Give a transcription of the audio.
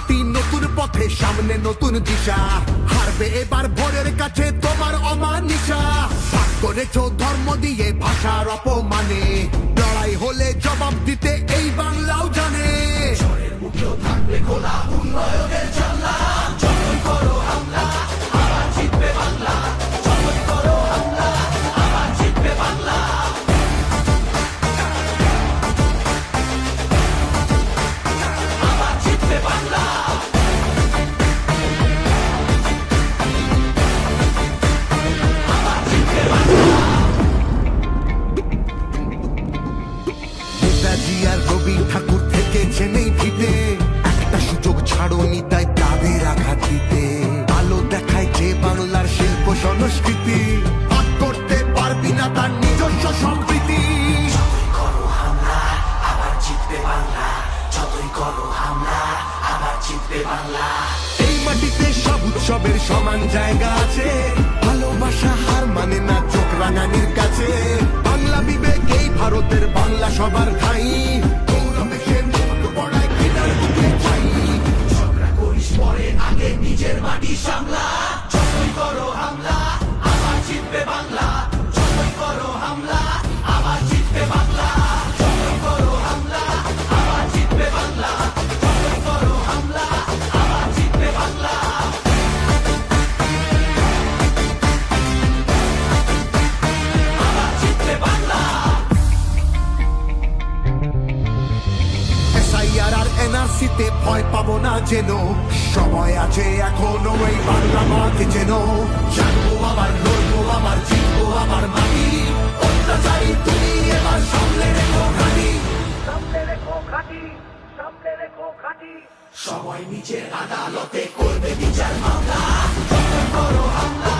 হাঁটি নতুন পথে, সামনে নতুন দিশা। হারবে এবার ভোরের কাছে তোমার অমানিসা। ভাগ করেছো ধর্ম দিয়ে ভাষার অপমানে, লড়াই হলে জবাব দিতে এই বাংলাও জানে। চরের মুখেও থাকবে খোলা উন্নয়নের জানলা। যতই করো হামলা আবার জিতবে বাংলা। যতই করো হামলা আবার জিতবে বাংলা। আবার জিতবে বাংলা। আবার জিতবে বাংলা। নেতাজি আর রবি ঠাকুর থেকেছেন এই ভিতে, একটা সুযোগ ছাড়োনি তাই তাদের আঘাত দিতে। আলো দেখায় যে বাংলার শিল্প সংস্কৃতি, ভাগ করতে পারবি না তার নিজস্ব সম্প্রীতি। যতই করো হামলা আবার জিতবে বাংলা। যতই করো হামলা আবার জিতবে বাংলা। এই মাটিতে সব উৎসবের সমান জায়গা আছে, ভালোবাসা হার মানে না চোখ রাঙানির কাছে। বাংলা বিবেক এই ভারতের, বাংলা সবার ঠাই। গৌরবে সে মুখ পড়ায় ঘৃণার বুকে ছাই। ঝগড়া করিস পরে, আগে নিজের মাটি সামলা। যতই করো হামলা আবার জিতবে বাংলা। যতই করো হামলা আবার জিতবে বাংলা। যতই করো হামলা আবার জিতবে বাংলা। যতই করো হামলা আবার জিতবে বাংলা। আবার জিতবে বাংলা। এসআইআর আর এনআরসিতে ভয় পাবো না যেন, সময় আছে এখনো এই বাংলা মাকে যেন। জানবো আবার, লড়বো আবার, জিতবো আবার মাটি। অত্যাচারী তুমি এবার সামলে রেখো ঘাঁটি। সামলে রেখো ঘাঁটি, সামলে রেখো ঘাঁটি। সবাই নিচের আদালতে করবে বিচার মামলা। যতই করো হামলা